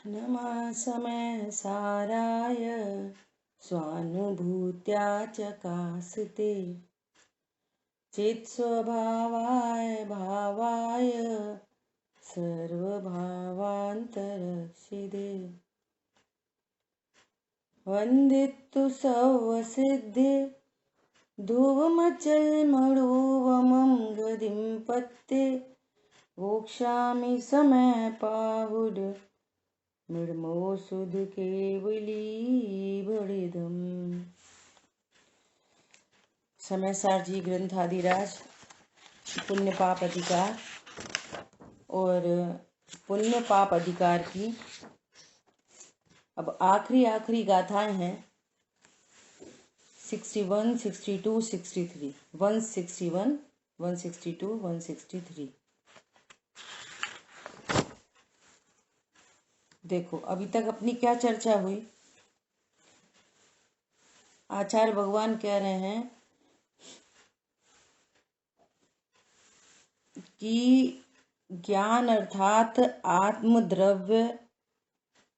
नमा समय साराय स्वानुभूत्या चकास्ते चित्स्वभावाय भावाय सर्वभावान्तरक्षिदे वन्दितु सर्वसिद्धि ध्रुवमचलमणुवमं गतिं पत्ते वोक्षामि समय पाहुड मृडमो सुध केवली बड़िदम। समय सार जी ग्रंथादिराज पुण्य पाप अधिकार और पुण्य पाप अधिकार की अब आखिरी गाथाएं हैं 61, 62, 63, 161, 162, 163। देखो अभी तक अपनी क्या चर्चा हुई। आचार्य भगवान कह रहे हैं कि ज्ञान अर्थात आत्मद्रव्य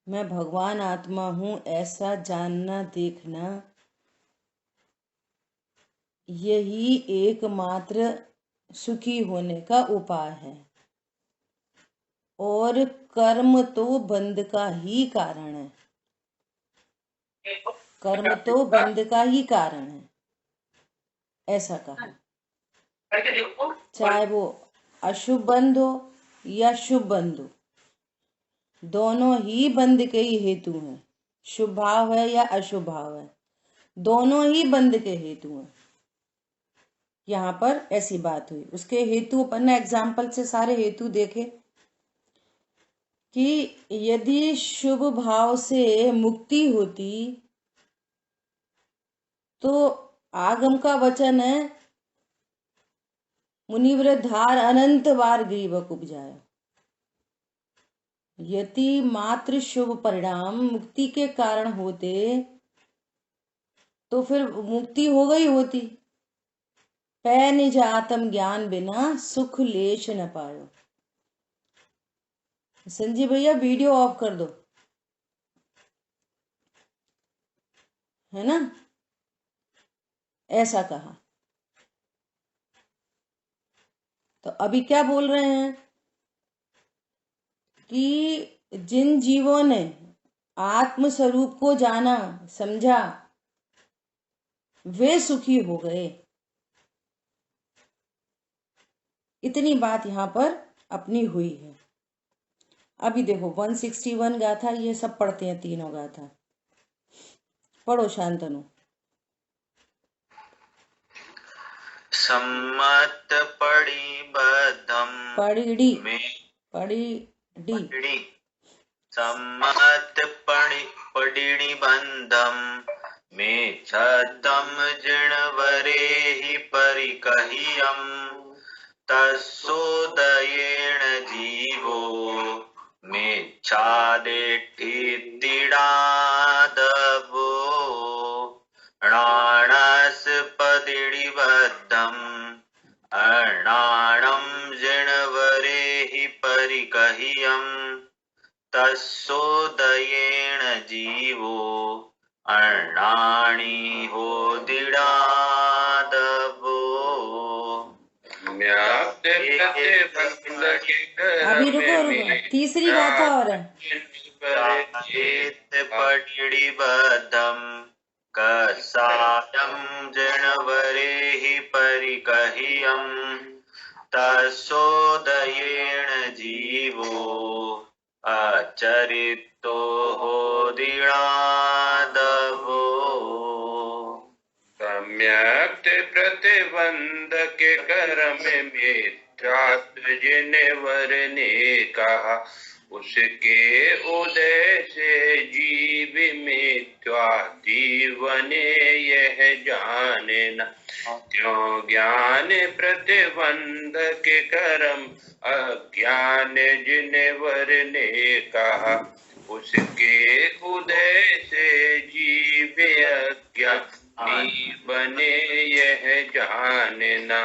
मैं भगवान आत्मा हूं ऐसा जानना देखना यही एकमात्र सुखी होने का उपाय है और कर्म तो बंध का ही कारण है। कर्म तो बंध का ही कारण है ऐसा कहा। चाहे वो अशुभ बंध हो या शुभ बंध हो दोनों ही बंध के ही हेतु हैं। शुभ भाव है या अशुभ भाव है दोनों ही बंध के हेतु हैं। यहाँ पर ऐसी बात हुई। उसके हेतु अपन ने एग्जाम्पल से सारे हेतु देखे कि यदि शुभ भाव से मुक्ति होती तो आगम का वचन है मुनिवृद्धार अनंत बार ग्रीवक उपजाया। यदि मात्र शुभ परिणाम मुक्ति के कारण होते तो फिर मुक्ति हो गई होती। पै निज आत्म ज्ञान बिना सुख लेश न पायो। संजीव भैया वीडियो ऑफ कर दो, है ना। ऐसा कहा। तो अभी क्या बोल रहे हैं कि जिन जीवों ने आत्म स्वरूप को जाना समझा वे सुखी हो गए। इतनी बात यहां पर अपनी हुई है। अभी देखो 161 गाथा, ये सब पढ़ते हैं तीनों गाथा। पढ़ो शांतनु। सम्मत परिबद्धम पढ़ी सम्मत परिबद्धम में छदम जिणवरेहि परिकहियम तस्सोदयेन जीवो मेच्छादेठितिडादवो णाणस्पदिडिबद्धम् अर्णाणं जिणवरेहि परिकहियम् तस्सोदयेन जीवो अर्णाणि होदिडादवो। अभी रुको, तीसरी गाथा और है। पटिबद्धम् कसायं जिणवरेहि परिकहियम् तस्सोदयेन जीवो अचरितो होदिडादवो। सम्यक प्रतिबंध के कर्म मिथ्यात्व जिनेवर ने कहा उसके उदय से जीव मिथ्यातीवने यह जाने न क्यों ज्ञान प्रतिबंध के कर्म अज्ञान जिनेवर ने कहा उसके उदय से जीव अज्ञानी बने यह जानना।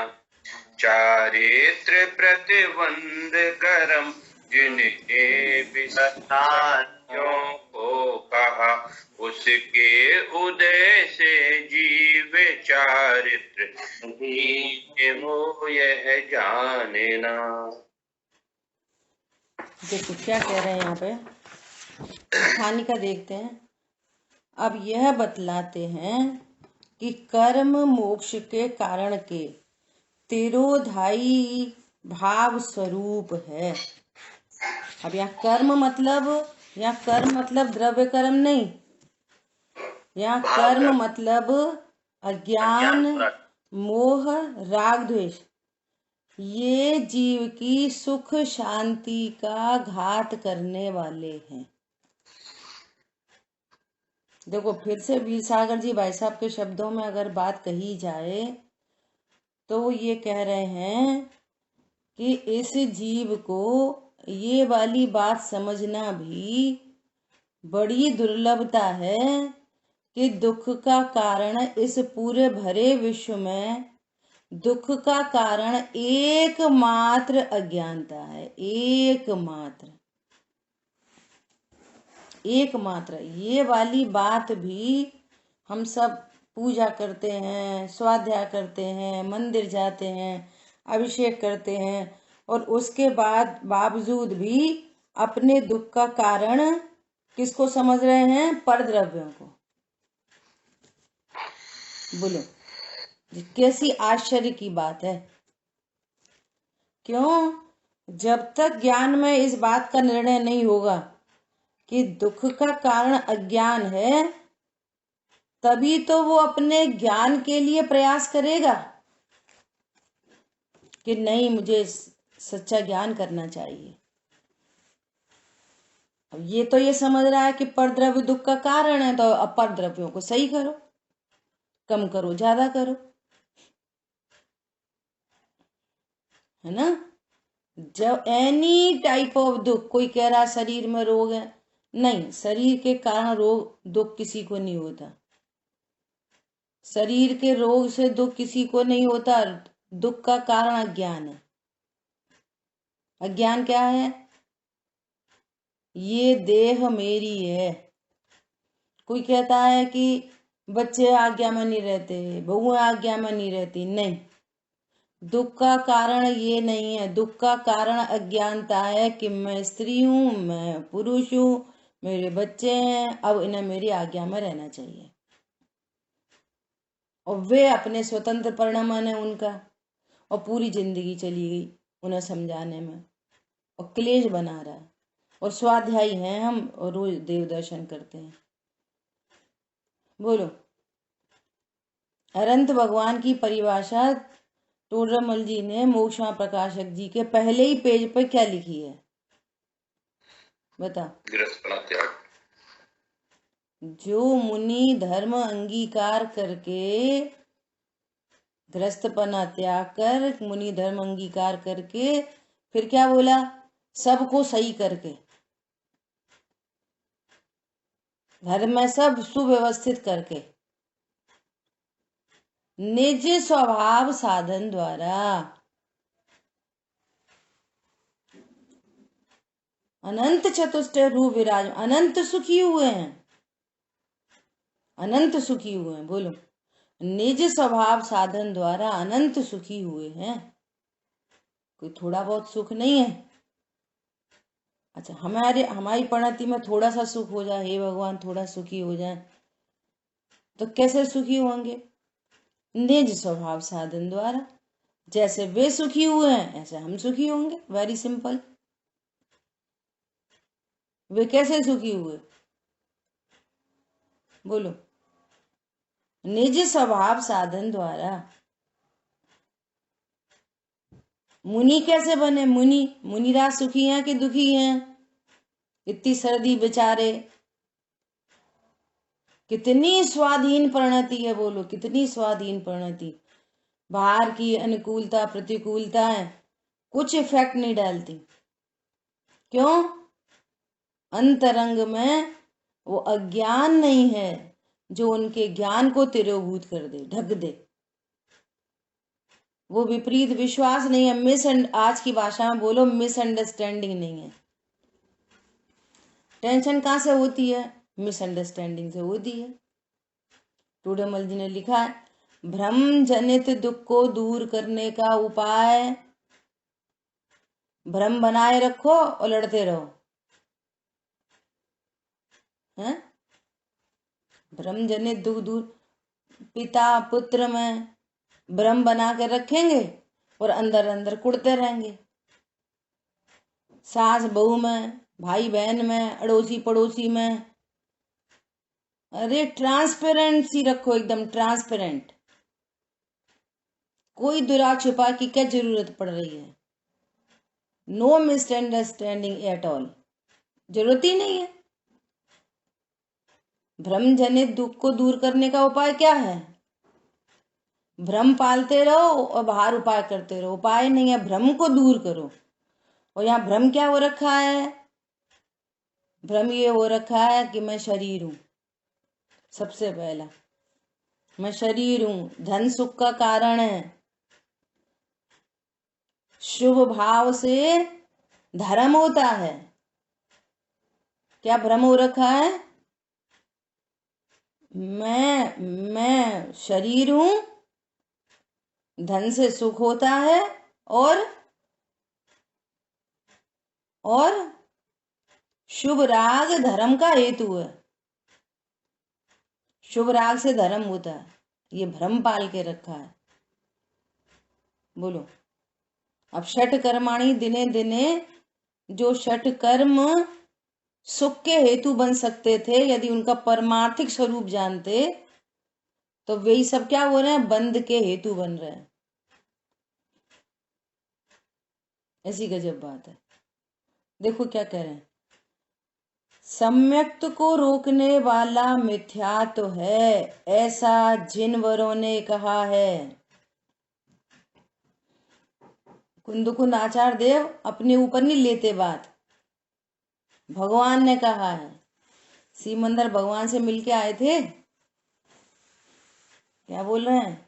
चारित्र प्रतिबंध कर्म जिन्हें विस्तार क्यों को कहा उसके उदय से जीव चारित्र हीन हो यह जाने ना। देखो क्या कह रहे हैं यहाँ पे, कहानी का देखते हैं। अब यह बतलाते हैं कि कर्म मोक्ष के कारण के तिरोधायी भाव स्वरूप है। अब यहाँ कर्म मतलब द्रव्य कर्म नहीं, यहाँ कर्म मतलब अज्ञान, मोह, राग, द्वेष, ये जीव की सुख शांति का घात करने वाले हैं। देखो फिर से वीर सागर जी भाई साहब के शब्दों में अगर बात कही जाए तो वो ये कह रहे हैं कि इस जीव को ये वाली बात समझना भी बड़ी दुर्लभता है कि दुख का कारण इस पूरे भरे विश्व में दुख का कारण एकमात्र अज्ञानता है। एकमात्र ये वाली बात भी हम सब पूजा करते हैं, स्वाध्याय करते हैं, मंदिर जाते हैं, अभिषेक करते हैं और उसके बाद बावजूद भी अपने दुख का कारण किसको समझ रहे हैं? परद्रव्यों को। बोलो कैसी आश्चर्य की बात है। क्यों? जब तक ज्ञान में इस बात का निर्णय नहीं होगा कि दुख का कारण अज्ञान है, तभी तो वो अपने ज्ञान के लिए प्रयास करेगा कि नहीं मुझे सच्चा ज्ञान करना चाहिए। अब ये तो ये समझ रहा है कि परद्रव्य दुख का कारण है, तो अब परद्रव्यों को सही करो, कम करो, ज्यादा करो, है ना। जब एनी टाइप ऑफ दुख, कोई कह रहा शरीर में रोग है, नहीं, शरीर के कारण रोग दुख किसी को नहीं होता। शरीर के रोग से दुख किसी को नहीं होता। दुख का कारण अज्ञान है। अज्ञान क्या है? ये देह मेरी है। कोई कहता है कि बच्चे आज्ञा में नहीं रहते, बहुएं आज्ञा में नहीं रहती, नहीं, दुख का कारण ये नहीं है। दुख का कारण अज्ञानता है कि मैं स्त्री हूं, मैं पुरुष हूं, मेरे बच्चे हैं, अब इन्हें मेरी आज्ञा में रहना चाहिए। और वे अपने स्वतंत्र परिणमन है उनका, और पूरी जिंदगी चली गई उन्हें समझाने में, और क्लेश बना रहा है। और स्वाध्यायी हैं हम और रोज देव दर्शन करते हैं। बोलो अनंत भगवान की परिभाषा टोडरमल जी ने मोक्षा प्रकाशक जी के पहले ही पेज पर क्या लिखी है? बता। गृहस्थपना त्याग। जो मुनि धर्म अंगीकार करके, गृहस्थपना त्याग कर, मुनि धर्म अंगीकार करके, फिर क्या बोला? सबको सही करके, घर में सब सुव्यवस्थित करके, निज स्वभाव साधन द्वारा अनंत चतुष्ट रूप विराज, अनंत सुखी हुए हैं, अनंत सुखी हुए हैं। बोलो निज स्वभाव साधन द्वारा अनंत सुखी हुए हैं। कोई थोड़ा बहुत सुख नहीं है। अच्छा, हमारी परिणति में थोड़ा सा सुख हो जाए, हे भगवान थोड़ा सुखी हो जाए, तो कैसे सुखी होंगे? निज स्वभाव साधन द्वारा। जैसे वे सुखी हुए हैं ऐसे हम सुखी होंगे। Very simple. वे कैसे सुखी हुए? बोलो निज स्वभाव साधन द्वारा। मुनि कैसे बने? मुनिराज सुखी हैं कि दुखी हैं? इतनी सर्दी बेचारे, कितनी स्वाधीन परिणति है। बोलो कितनी स्वाधीन परिणति। बाहर की अनुकूलता प्रतिकूलता है कुछ इफेक्ट नहीं डालती। क्यों? अंतरंग में वो अज्ञान नहीं है जो उनके ज्ञान को तिरोभूत कर दे, ढक दे। वो विपरीत विश्वास नहीं है, आज की भाषा में बोलो मिसअंडरस्टैंडिंग नहीं है। टेंशन कहाँ से होती है? मिसअंडरस्टैंडिंग से होती है। टोडेमल जी ने लिखा है, भ्रम जनित दुख को दूर करने का उपाय, भ्रम बनाए रखो और लड़ते रहो। हैं? भ्रम जनित दुख दूर, पिता पुत्र में भ्रम बना के रखेंगे और अंदर अंदर कुड़ते रहेंगे। सास बहू में, भाई बहन में, अड़ोसी पड़ोसी में। अरे ट्रांसपेरेंसी रखो, एकदम ट्रांसपेरेंट। कोई दुरा छुपा की क्या जरूरत पड़ रही है? नो मिसअंडरस्टैंडिंग एट ऑल, जरूरत ही नहीं है। भ्रम जनित दुख को दूर करने का उपाय क्या है? भ्रम पालते रहो और बाहर उपाय करते रहो। उपाय नहीं है, भ्रम को दूर करो। और यहाँ भ्रम क्या हो रखा है? भ्रम ये हो रखा है कि मैं शरीर हूं। सबसे पहला, मैं शरीर हूं, धन सुख का कारण है। शुभ भाव से धर्म होता है। क्या भ्रम हो रखा है? मैं शरीर हूं, धन से सुख होता है और शुभ राग धर्म का हेतु है। शुभ राग से धर्म होता है। ये भ्रम पाल के रखा है। बोलो, अब षट कर्माणि दिने दिने, जो षट कर्म सुख के हेतु बन सकते थे यदि उनका परमार्थिक स्वरूप जानते, तो वही सब क्या हो रहे हैं? बंध के हेतु बन रहे हैं। ऐसी गजब बात है। देखो क्या कह रहे हैं, सम्यक्त को रोकने वाला मिथ्या तो है, ऐसा जिन वरों ने कहा है। कुंद आचार्य देव अपने ऊपर नहीं लेते बात, भगवान ने कहा है। सिमंदर भगवान से मिलके आए थे, क्या बोल रहे हैं?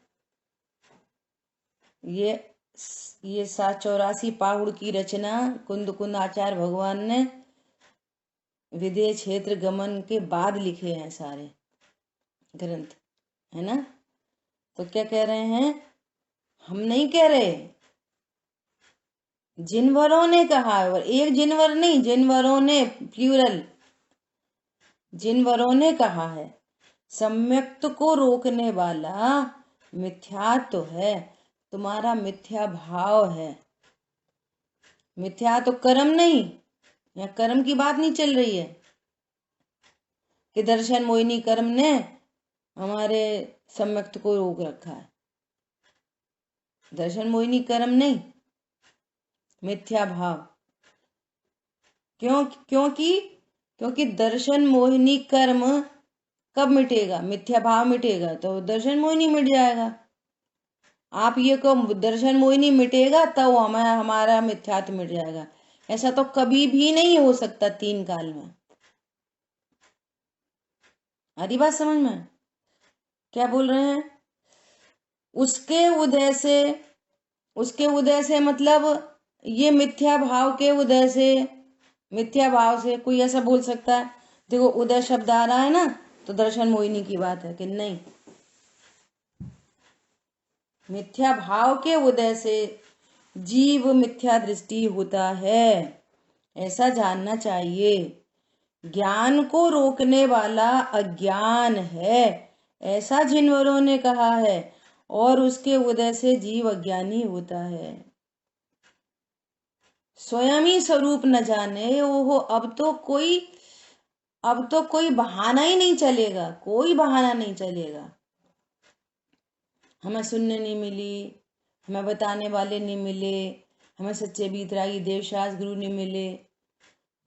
ये 784 पाहुड़ की रचना कुंद आचार्य भगवान ने विदेह क्षेत्र गमन के बाद लिखे हैं सारे ग्रंथ, है ना? तो क्या कह रहे हैं? हम नहीं कह रहे, जिनवरों ने कहा है। और एक जिनवर नहीं, जिनवरों ने, प्लूरल, जिनवरों ने कहा है। सम्यक्त को रोकने वाला मिथ्या तो है, तुम्हारा मिथ्या भाव है। मिथ्या तो कर्म नहीं, यहाँ कर्म की बात नहीं चल रही है कि दर्शन मोहिनी कर्म ने हमारे सम्यक्त को रोक रखा है। दर्शन मोहिनी कर्म नहीं, मिथ्या भाव। क्योंकि दर्शन मोहिनी कर्म कब मिटेगा? मिथ्या भाव मिटेगा तो दर्शन मोहिनी मिट जाएगा। आप ये कहो दर्शन मोहिनी मिटेगा तब हमारा मिथ्यात्व मिट जाएगा, ऐसा तो कभी भी नहीं हो सकता 3 काल में। आधी बात समझ में? क्या बोल रहे हैं? उसके उदय से मतलब ये मिथ्या भाव के उदय से, मिथ्या भाव से कोई ऐसा बोल सकता है? देखो उदय शब्द आ रहा है ना, तो दर्शन मोहिनी की बात है कि नहीं? मिथ्या भाव के उदय से जीव मिथ्या दृष्टि होता है, ऐसा जानना चाहिए। ज्ञान को रोकने वाला अज्ञान है, ऐसा जिनवरों ने कहा है, और उसके उदय से जीव अज्ञानी होता है। स्वयं ही स्वरूप न जाने, ओहो अब तो कोई बहाना ही नहीं चलेगा, कोई बहाना नहीं चलेगा। हमें सुनने नहीं मिली, हमें बताने वाले नहीं मिले, हमें सच्चे वीतरागी देवशास गुरु नहीं मिले।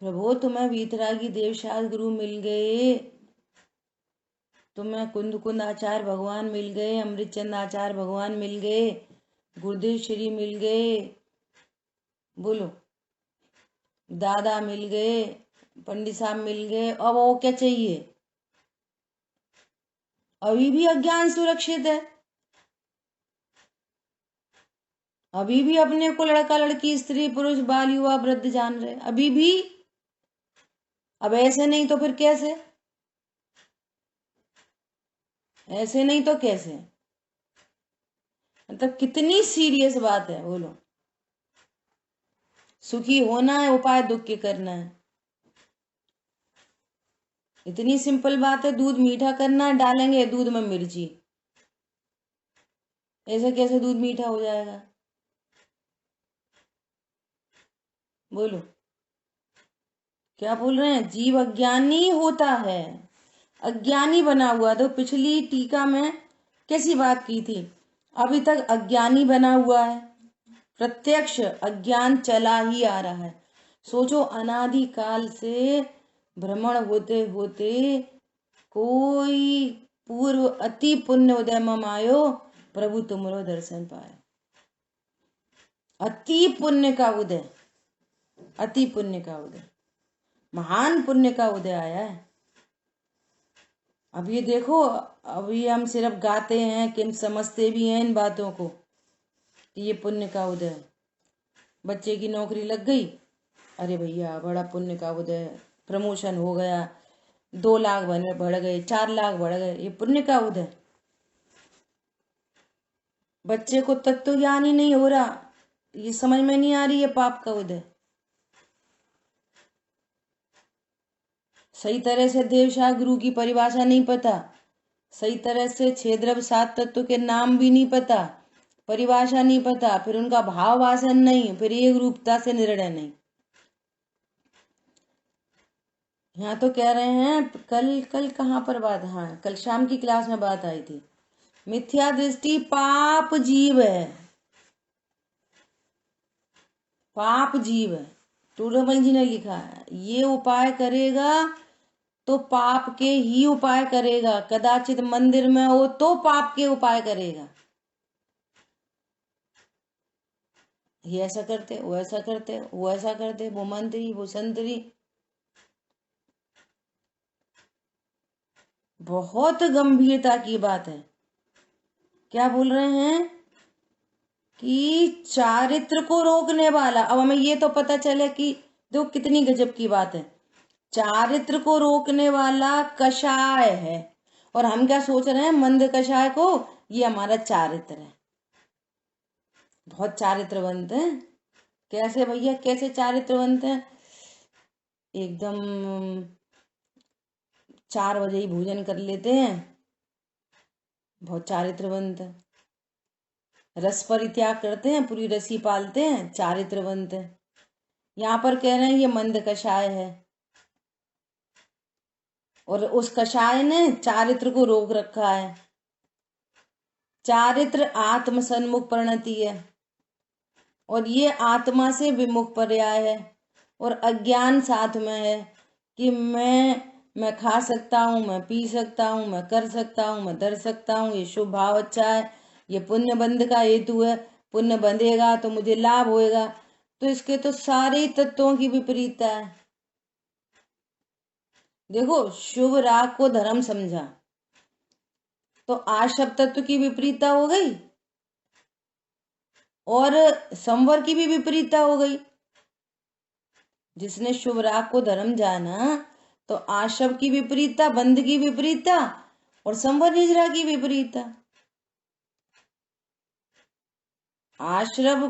प्रभु तुम्हें वीतरागी देवशास गुरु मिल गए, तुम्हें कुंद आचार्य भगवान मिल गए, अमृतचंद आचार्य भगवान मिल गए, गुरुदेव श्री मिल गए, बोलो दादा मिल गए, पंडित साहब मिल गए। अब वो क्या चाहिए? अभी भी अज्ञान सुरक्षित है, अभी भी अपने को लड़का लड़की स्त्री पुरुष बाल युवा वृद्ध जान रहे, अभी भी अब ऐसे नहीं तो फिर कैसे? ऐसे नहीं तो कैसे? मतलब कितनी सीरियस बात है, बोलो। सुखी होना है, उपाय दुख के करना है। इतनी सिंपल बात है। दूध मीठा करना है, डालेंगे दूध में मिर्ची। ऐसे कैसे दूध मीठा हो जाएगा? बोलो, क्या बोल रहे हैं? जीव अज्ञानी होता है, अज्ञानी बना हुआ। तो पिछली टीका में कैसी बात की थी? अभी तक अज्ञानी बना हुआ है, प्रत्यक्ष अज्ञान चला ही आ रहा है। सोचो, अनादि काल से भ्रमण होते होते कोई पूर्व अति पुण्य उदय मम आयो, प्रभु तुमरो दर्शन पाए। अति पुण्य का उदय, अति पुण्य का उदय, महान पुण्य का उदय आया है। अब ये देखो, अभी हम सिर्फ गाते हैं कि हम समझते भी हैं इन बातों को कि ये पुण्य का उदय है। बच्चे की नौकरी लग गई, अरे भैया बड़ा पुण्य का उदय, प्रमोशन हो गया, 2 लाख बढ़ गए, 4 लाख बढ़ गए, ये पुण्य का उदय। बच्चे को तत्व ज्ञान ही नहीं हो रहा, ये समझ में नहीं आ रही, ये पाप का उदय। सही तरह से देवशाह गुरु की परिभाषा नहीं पता, सही तरह से 6 द्रव्य 7 तत्व के नाम भी नहीं पता, परिभाषा नहीं पता, फिर उनका भाव वासन नहीं, फिर एक रूपता से निर्णय नहीं। यहाँ तो कह रहे हैं, कल कहाँ पर बात, हाँ कल शाम की क्लास में बात आई थी, मिथ्या दृष्टि पाप जीव है, पाप जीव है। टूडोमल जी ने लिखा है, ये उपाय करेगा तो पाप के ही उपाय करेगा, कदाचित मंदिर में हो तो पाप के उपाय करेगा। ये ऐसा करते, वो ऐसा करते, वो ऐसा करते, वो मंत्री वो संतरी। बहुत गंभीरता की बात है। क्या बोल रहे हैं कि चारित्र को रोकने वाला। अब हमें ये तो पता चले कि देखो कितनी गजब की बात है, चारित्र को रोकने वाला कषाय है, और हम क्या सोच रहे हैं, मंद कषाय को ये हमारा चारित्र है। बहुत चारित्रवंत है। कैसे भैया, कैसे चारित्रवंत है? एकदम 4 बजे ही भोजन कर लेते हैं, बहुत चारित्रवंत है। रस परित्याग करते हैं, पूरी रसी पालते हैं, चारित्रवंत है। यहाँ पर कह रहे हैं ये मंद कषाय है, और उस कषाय ने चारित्र को रोक रखा है। चारित्र आत्म सन्मुख परिणति है, और ये आत्मा से विमुख पर्याय है, और अज्ञान साथ में है कि मैं खा सकता हूँ, मैं पी सकता हूँ, मैं कर सकता हूँ, मैं धर सकता हूँ, ये शुभ भाव अच्छा है, ये पुण्य बंध का हेतु है, पुण्य बंधेगा तो मुझे लाभ होएगा। तो इसके तो सारे तत्वों की विपरीतता है। देखो, शुभ राग को धर्म समझा तो आशब तत्व की विपरीतता हो गई, और संवर की भी विपरीतता हो गई। जिसने शुभ राग को धर्म जाना तो आशब की विपरीतता, बंध की विपरीतता, और संवर निजरा की विपरीतता। आश्रव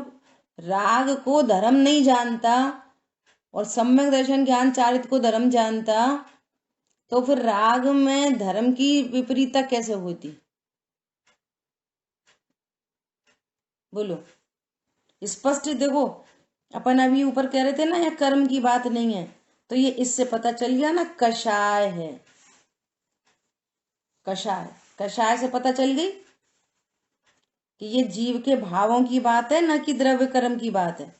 राग को धर्म नहीं जानता और सम्यक दर्शन ज्ञान चारित्र को धर्म जानता, तो फिर राग में धर्म की विपरीतता कैसे होती? बोलो, स्पष्ट देखो। अपन अभी ऊपर कह रहे थे ना, यह कर्म की बात नहीं है, तो ये इससे पता चल गया ना, कषाय है। कषाय, कषाय से पता चल गई कि ये जीव के भावों की बात है, न कि द्रव्य कर्म की बात है।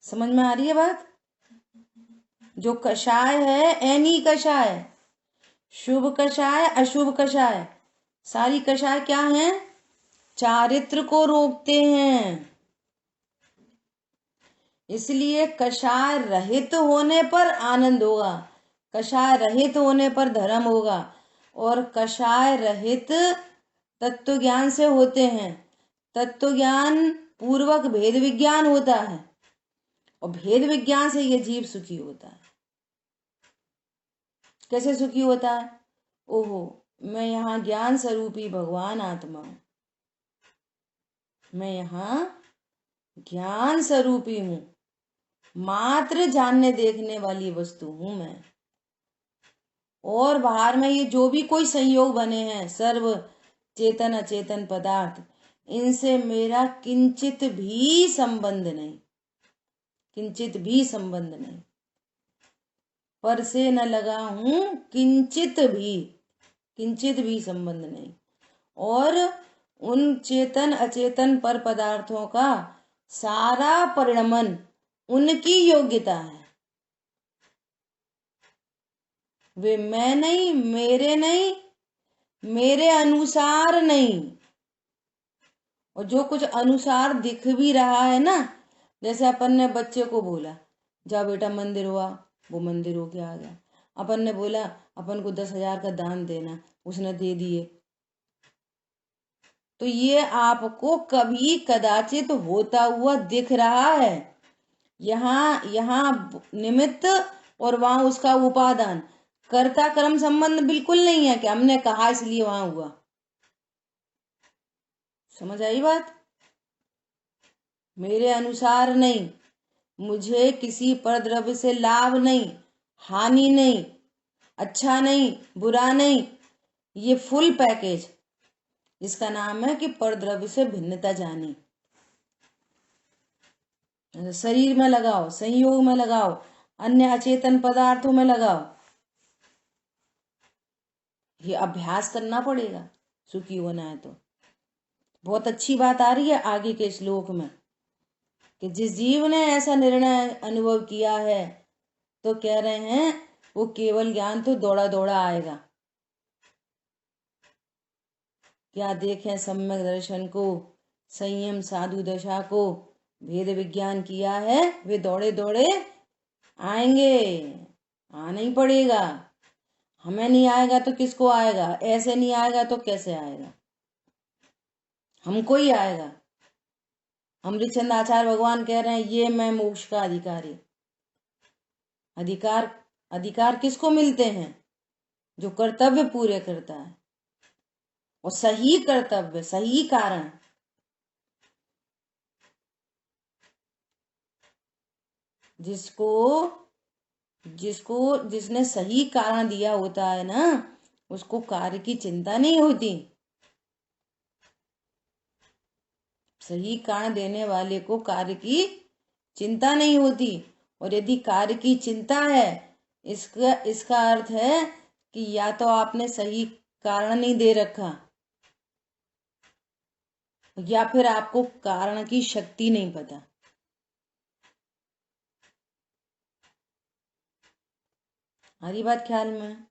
समझ में आ रही है बात? जो कषाय है, एनी कषाय, शुभ कषाय अशुभ कषाय, सारी कषाय क्या है? चारित्र को रोकते हैं। इसलिए कषाय रहित होने पर आनंद होगा, कषाय रहित होने पर धर्म होगा, और कषाय रहित तत्व ज्ञान से होते हैं। तत्व ज्ञान पूर्वक भेद विज्ञान होता है, और भेद विज्ञान से ये जीव सुखी होता है। कैसे सुखी होता है? ओहो, मैं यहाँ ज्ञान स्वरूपी भगवान आत्मा हूं, मैं यहाँ ज्ञान स्वरूपी हूं, मात्र जानने देखने वाली वस्तु हूं मैं। और बाहर में ये जो भी कोई संयोग बने हैं, सर्व चेतन अचेतन पदार्थ, इनसे मेरा किंचित भी संबंध नहीं, किंचित भी संबंध नहीं। पर से न लगा हूं, किंचित भी संबंध नहीं। और उन चेतन अचेतन पर पदार्थों का सारा परिणमन उनकी योग्यता है। वे मैं नहीं, मेरे नहीं, मेरे अनुसार नहीं। और जो कुछ अनुसार दिख भी रहा है ना, जैसे अपन ने बच्चे को बोला जा बेटा मंदिर हुआ, वो मंदिर हो के आ गया। अपन ने बोला अपन को 10,000 का दान देना, उसने दे दिए। तो ये आपको कभी कदाचित होता हुआ दिख रहा है। यहाँ निमित्त और वहां उसका उपादान, कर्ता कर्म संबंध बिल्कुल नहीं है कि हमने कहा इसलिए वहां हुआ। समझ आई बात? मेरे अनुसार नहीं, मुझे किसी परद्रव्य से लाभ नहीं, हानि नहीं, अच्छा नहीं, बुरा नहीं, ये फुल पैकेज, इसका नाम है कि परद्रव्य से भिन्नता जानी। शरीर में लगाओ, संयोग में लगाओ, अन्य अचेतन पदार्थों में लगाओ, ये अभ्यास करना पड़ेगा सुखी होना है तो। बहुत अच्छी बात आ रही है आगे के श्लोक में कि जिस जीव ने ऐसा निर्णय अनुभव किया है तो कह रहे हैं वो केवल ज्ञान तो दौड़ा दौड़ा आएगा। क्या देखें सम्यक दर्शन को, संयम साधु दशा को, भेद विज्ञान किया है, वे दौड़े दौड़े आएंगे, आना ही पड़ेगा। हमें नहीं आएगा तो किसको आएगा? ऐसे नहीं आएगा तो कैसे आएगा? हमको ही आएगा। अमृतचंद आचार्य भगवान कह रहे हैं ये मैं मोक्ष का अधिकारी। अधिकार किसको मिलते हैं? जो कर्तव्य पूरे करता है, और सही कर्तव्य, सही कारण। जिसने सही कारण दिया होता है ना, उसको कार्य की चिंता नहीं होती। सही कारण देने वाले को कार्य की चिंता नहीं होती। और यदि कार्य की चिंता है, इसका अर्थ है कि या तो आपने सही कारण नहीं दे रखा, या फिर आपको कारण की शक्ति नहीं पता। हरी बात ख्याल में?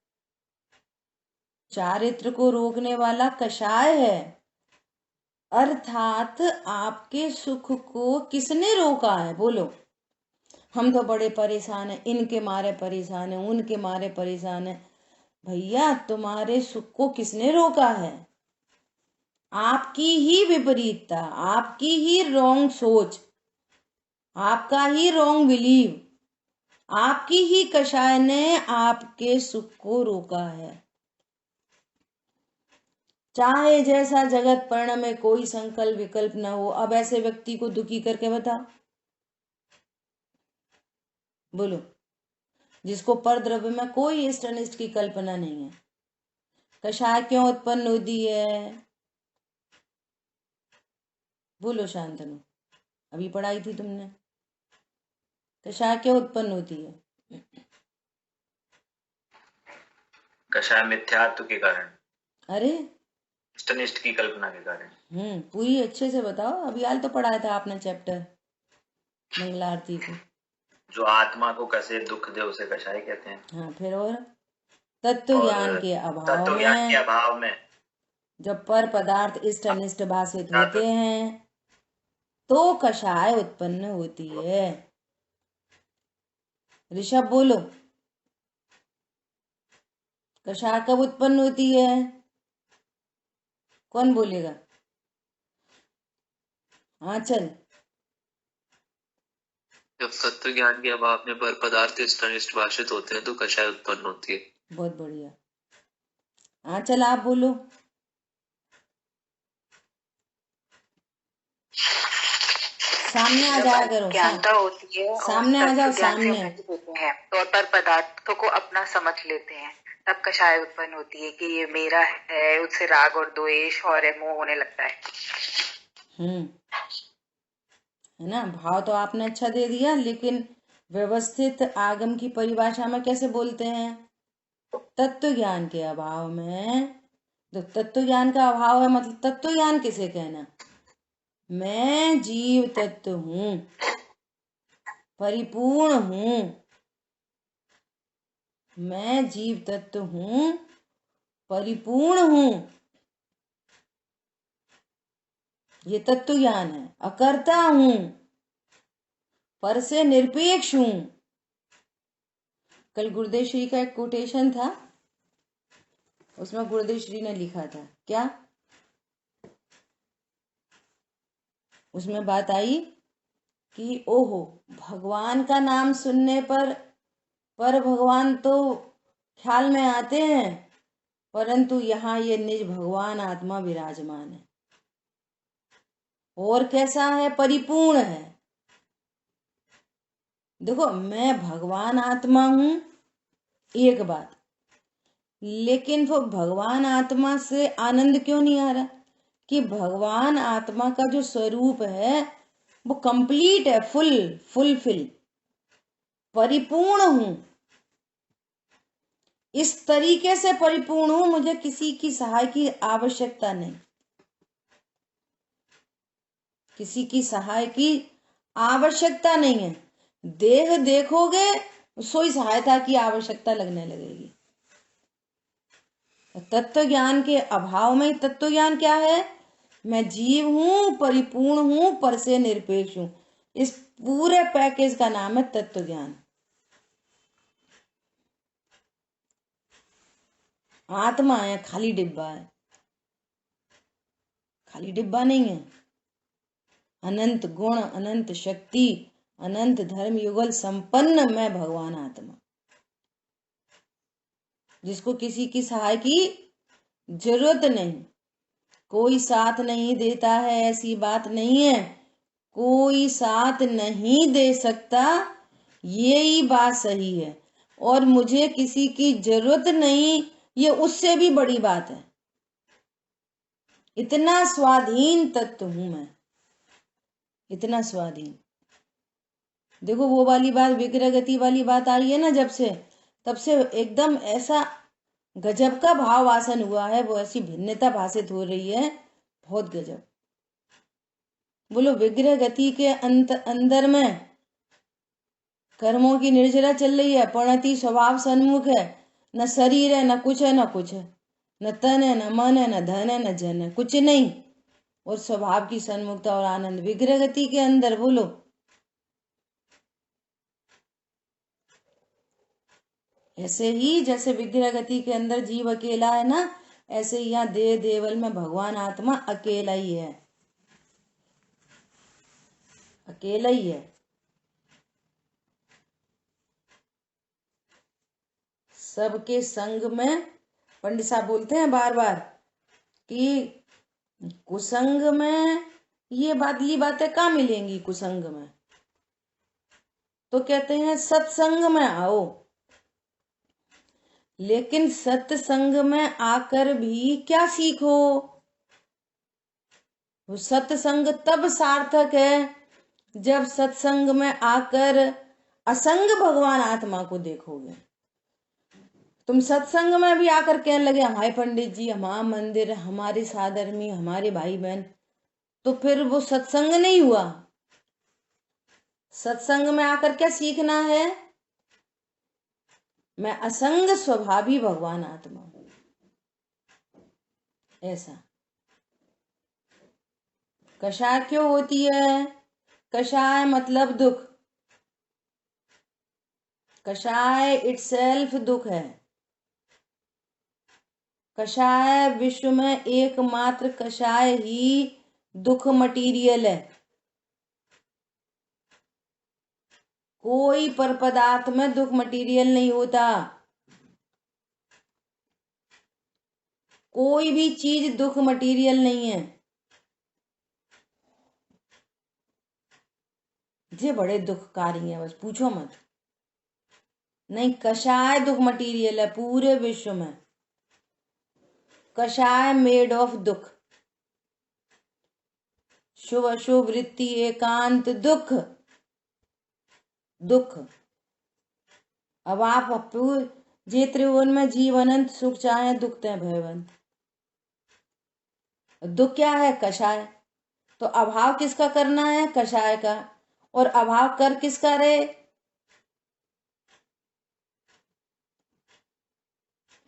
चारित्र को रोकने वाला कषाय है, अर्थात आपके सुख को किसने रोका है? बोलो। हम तो बड़े परेशान हैं, इनके मारे परेशान हैं, उनके मारे परेशान हैं। भैया तुम्हारे सुख को किसने रोका है? आपकी ही विपरीतता, आपकी ही रॉन्ग सोच, आपका ही रॉन्ग बिलीव, आपकी ही कषाय ने आपके सुख को रोका है। चाहे जैसा जगत पर्ण में कोई संकल्प विकल्प न हो, अब ऐसे व्यक्ति को दुखी करके बताओ। बोलो, जिसको पर द्रव्य में कोई इष्ट अनिष्ट की कल्पना नहीं है, कषाय क्यों उत्पन्न होती है? बोलो शांतनु, अभी पढ़ाई थी तुमने। कषाय क्यों उत्पन्न होती है? कषाय मिथ्यात्व के कारण, अरे इष्टनिष्ठ की कल्पना के कारण। पूरी अच्छे से बताओ। अभी हाल तो पढ़ाया था आपने चैप्टर मंगला आरती को। जो आत्मा को कैसे दुख दे उसे कषाय कहते हैं। हाँ, फिर और तत्व ज्ञान के अभाव में जब पर पदार्थ इष्ट अनिष्ट भाषित होते हैं तो कषाय उत्पन्न होती है। ऋषभ बोलो, कषाय कब उत्पन्न होती है? कौन बोलेगा? हाँ चल। जब तत्व ज्ञान के अभाव में पर पदार्थ इष्ट अनिष्ट भाषित होते हैं तो कषाय उत्पन्न होती है। बहुत बढ़िया। आंचल आप बोलो। सामने आ जाया करो, ज्ञानता होती है और सामने आ जाओ, तत्व ज्ञान से सामने। मोहित होते हैं, तौर पर पदार्थों को अपना समझ लेते हैं, तब कषाय उत्पन्न होती है कि ये मेरा है, उससे राग और द्वेष और मोह होने लगता है। है ना। भाव तो आपने अच्छा दे दिया, लेकिन व्यवस्थित आगम की परिभाषा में कैसे बोलते हैं? तत्व ज्ञान के अभाव में। तो तत्व ज्ञान का अभाव है, मतलब तत्व ज्ञान किसे कहना? मैं जीव तत्व हूं, परिपूर्ण हूं। मैं जीव तत्व हूं, परिपूर्ण हूं, ये तत्व ज्ञान है। अकर्ता हूं, पर से निरपेक्ष हूं। कल गुरुदेव श्री का एक कोटेशन था, उसमें गुरुदेव श्री ने लिखा था क्या? उसमें बात आई कि ओहो, भगवान का नाम सुनने पर भगवान तो ख्याल में आते हैं, परंतु यहाँ ये निज भगवान आत्मा विराजमान है। और कैसा है? परिपूर्ण है। देखो, मैं भगवान आत्मा हूं, एक बात, लेकिन वो भगवान आत्मा से आनंद क्यों नहीं आ रहा? कि भगवान आत्मा का जो स्वरूप है वो कंप्लीट है, फुलफिल, परिपूर्ण हूं। इस तरीके से परिपूर्ण हूं, मुझे किसी की सहाय की आवश्यकता नहीं। किसी की सहाय की आवश्यकता नहीं है। देह देखोगे, सोई सहायता की आवश्यकता लगने लगेगी। तत्व ज्ञान के अभाव में तत्व ज्ञान क्या है? मैं जीव हूं, परिपूर्ण हूं, पर से निरपेक्ष हूं। इस पूरे पैकेज का नाम है तत्व ज्ञान। आत्मा है, खाली डिब्बा है, खाली डिब्बा नहीं है। अनंत गुण, अनंत शक्ति, अनंत धर्म युगल संपन्न मैं भगवान आत्मा, जिसको किसी की सहाय की जरूरत नहीं। कोई साथ नहीं देता है ऐसी बात नहीं है, कोई साथ नहीं दे सकता, ये ही बात सही है। और मुझे किसी की जरूरत नहीं, ये उससे भी बड़ी बात है। इतना स्वाधीन तत्व हूं मैं, इतना स्वाधीन। देखो, वो वाली बात, विग्रह गति वाली बात आई है ना, जब से तब से एकदम ऐसा गजब का भाव वासन हुआ है, वो ऐसी भिन्नता भाषित हो रही है, बहुत गजब। बोलो, विग्रह गति के अंदर में कर्मों की निर्जरा चल रही है, परिणति स्वभाव सन्मुख है, न शरीर है, न कुछ है, न कुछ है, न तन है, न मन है, न धन है, न जन है, कुछ नहीं, और स्वभाव की सन्मुखता और आनंद विग्रह गति के अंदर। बोलो, ऐसे ही जैसे विग्रह गति के अंदर जीव अकेला है ना, ऐसे ही यहाँ देह देवल में भगवान आत्मा अकेला ही है, अकेला ही है। सबके संग में, पंडित साहब बोलते हैं बार बार कि कुसंग में ये बातें कहाँ मिलेंगी? कुसंग में तो कहते हैं सत्संग में आओ। लेकिन सत्संग में आकर भी क्या सीखो? वो सत्संग तब सार्थक है जब सत्संग में आकर असंग भगवान आत्मा को देखोगे। तुम सत्संग में भी आकर कहने लगे हमारे पंडित जी, हमारा मंदिर, हमारे साधर्मी, हमारे भाई बहन, तो फिर वो सत्संग नहीं हुआ। सत्संग में आकर क्या सीखना है? मैं असंग स्वभावी भगवान आत्मा हूं, ऐसा। कषाय क्यों होती है? कषाय मतलब दुख। कषाय इटसेल्फ दुख है। कषाय विश्व में एकमात्र कषाय ही दुख मटीरियल है। कोई पर पदार्थ में दुख मटीरियल नहीं होता। कोई भी चीज दुख मटेरियल नहीं है। ये बड़े दुखकारी है, बस पूछो मत। नहीं, कषाय दुख मटेरियल है पूरे विश्व में। कषाय मेड ऑफ दुख, शुभ अशुभ वृत्ति एकांत दुख। दुख अब आप जे त्रिभुवन में जीव अनंत सुख चाहे दुख ते भयवंत। दुख क्या है? कषाय। तो अभाव किसका करना है? कषाय का। और अभाव कर किसका रहे?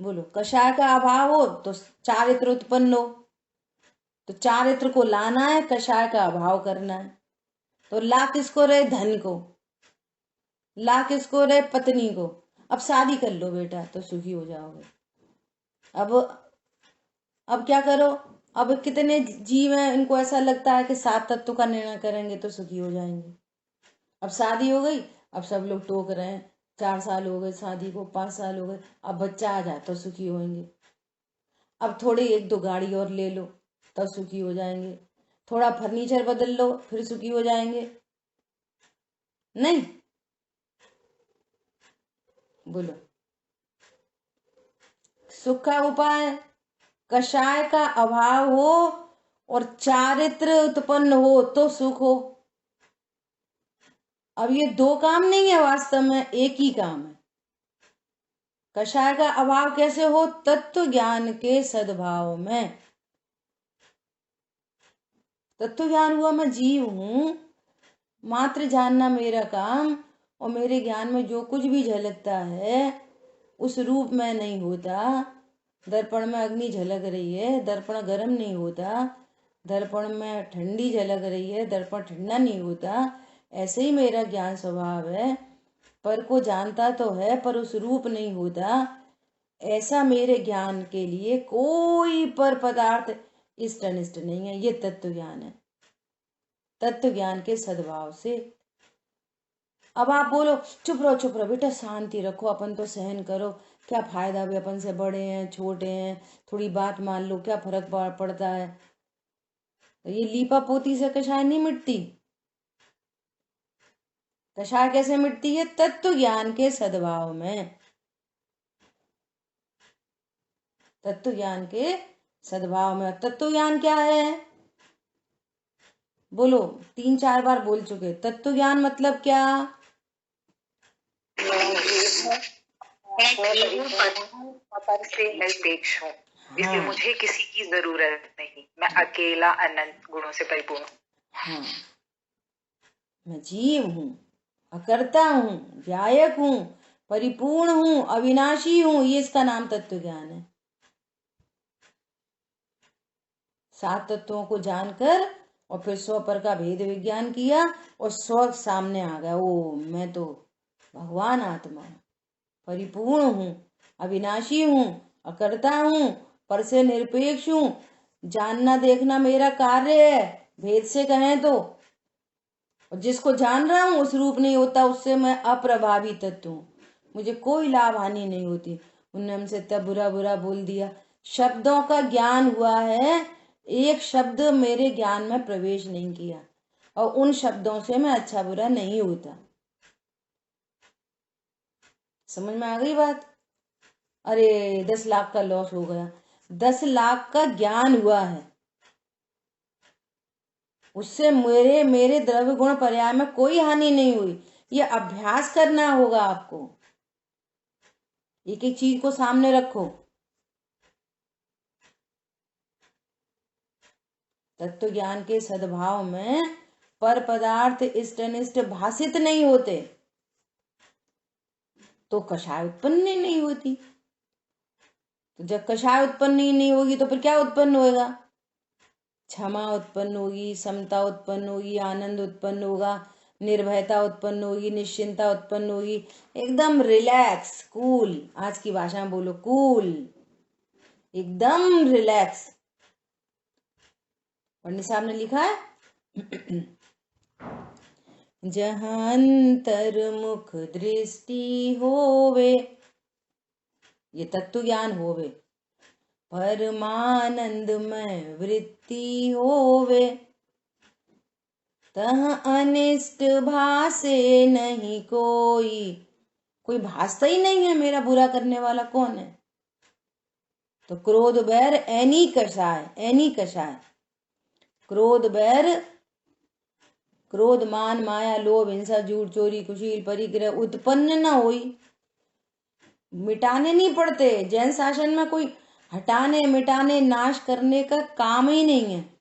बोलो, कषाय का अभाव हो तो चारित्र उत्पन्न हो, तो चारित्र को लाना है, कषाय का अभाव करना है। तो ला किसको रहे? धन को। ला किसको रहे? पत्नी को। अब शादी कर लो बेटा तो सुखी हो जाओगे। अब क्या करो? अब कितने जीव हैं, इनको ऐसा लगता है कि 7 तत्व का निर्णय करेंगे तो सुखी हो जाएंगे। अब शादी हो गई, अब सब लोग टोक रहे हैं, 4 साल हो गए शादी को, 5 साल हो गए, अब बच्चा आ जाए तो सुखी होंगे। अब थोड़ी 1-2 गाड़ी और ले लो तब सुखी हो जाएंगे। थोड़ा फर्नीचर बदल लो फिर सुखी हो जाएंगे। नहीं, बोलो, सुख का उपाय कषाय का अभाव हो और चारित्र उत्पन्न हो तो सुख हो। अब ये 2 काम नहीं है, वास्तव में एक ही काम है। कषाय का अभाव कैसे हो? तत्व ज्ञान के सद्भाव में। तत्व ज्ञान हुआ मैं जीव हूं, मात्र जानना मेरा काम, और मेरे ज्ञान में जो कुछ भी झलकता है उस रूप में नहीं होता। दर्पण में अग्नि झलक रही है, दर्पण गर्म नहीं होता। दर्पण में ठंडी झलक रही है, दर्पण ठंडा नहीं होता। ऐसे ही मेरा ज्ञान स्वभाव है, पर को जानता तो है पर उस रूप नहीं होता। ऐसा मेरे ज्ञान के लिए कोई पर पदार्थ इष्ट अनिष्ट नहीं है। ये तत्व ज्ञान है, तत्व ज्ञान के सद्भाव से। अब आप बोलो चुप रहो बेटा, शांति रखो, अपन तो सहन करो, क्या फायदा, भी अपन से बड़े हैं छोटे हैं, थोड़ी बात मान लो, क्या फर्क पड़ता है। तो ये लीपा पोती से कषाय नहीं मिटती। कषाय कैसे मिटती है? तत्व ज्ञान के सद्भाव में। तत्व ज्ञान के सद्भाव में। तत्व ज्ञान क्या है? बोलो, 3-4 बार बोल चुके। तत्व ज्ञान मतलब क्या? पर से निरपेक्ष हूँ, इसलिए मुझे किसी की जरूरत नहीं, मैं अकेला अनंत गुणों से परिपूर्ण हूँ। हाँ, मैं जीव हूँ, अकर्ता हूँ, व्यायक हूँ, परिपूर्ण हूँ, अविनाशी हूँ। ये इसका नाम तत्व ज्ञान है। 7 तत्वों को जानकर और फिर 100 पर का भेद विज्ञान किया और 100 सामने आ गया। ओ, मैं तो भगवान आत्मा परिपूर्ण हूँ, अविनाशी हूँ, अकर्ता हूँ, पर से निरपेक्ष हूँ। जानना देखना मेरा कार्य है, भेद से कहें तो। और जिसको जान रहा हूँ उस रूप नहीं होता, उससे मैं अप्रभावी तत्व हूँ, मुझे कोई लाभ हानि नहीं होती। उनने हमसे तब बुरा बुरा बोल दिया। शब्दों का ज्ञान हुआ है, एक शब्द मेरे ज्ञान में प्रवेश नहीं किया, और उन शब्दों से मैं अच्छा बुरा नहीं होता। समझ में आ गई बात? अरे 10 लाख का लॉस हो गया, 10 लाख का ज्ञान हुआ है, उससे मेरे द्रव्य गुण पर्याय में कोई हानि नहीं हुई। ये अभ्यास करना होगा आपको। एक एक चीज को सामने रखो। तत्व ज्ञान के सद्भाव में पर पदार्थ इष्ट अनिष्ट भाषित नहीं होते तो कषाय उत्पन्न नहीं होती। तो जब कषाय उत्पन्न ही नहीं होगी तो फिर क्या उत्पन्न होगा? क्षमा उत्पन्न होगी, समता उत्पन्न होगी, आनंद उत्पन्न होगा, निर्भयता उत्पन्न होगी, निश्चिंता उत्पन्न होगी, एकदम रिलैक्स, कूल। आज की भाषा में बोलो कूल, एकदम रिलैक्स। पंडित साहब ने लिखा है जहां अंतर्मुख दृष्टि होवे, ये तत्व ज्ञान होवे, परमानंदमय वृत्ति होवे, तह अनिष्ट भासे नहीं कोई। कोई भासता ही नहीं है मेरा बुरा करने वाला कौन है। तो क्रोध बैर ऐनी कषाय, ऐनी कषाय। क्रोध बैर, क्रोध मान माया लोभ हिंसा झूठ चोरी कुशील परिग्रह उत्पन्न न होई, मिटाने नहीं पड़ते। जैन शासन में कोई हटाने मिटाने नाश करने का काम ही नहीं है।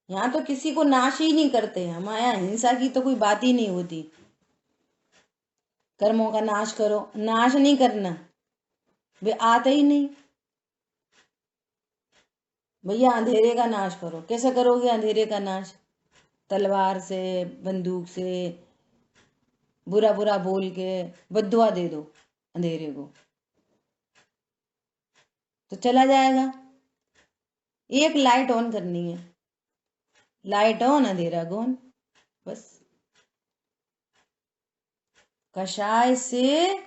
यहाँ तो किसी को नाश ही नहीं करते। हमारे यहाँ हिंसा की तो कोई बात ही नहीं होती। कर्मों का नाश करो, नाश नहीं करना, वे आते ही नहीं। भैया अंधेरे का नाश करो, कैसे करोगे अंधेरे का नाश? तलवार से, बंदूक से, बुरा बुरा बोल के बद्दुआ दे दो अंधेरे को, तो चला जाएगा। एक लाइट ऑन करनी है, लाइट ऑन अंधेरा गौन, बस। कषाय से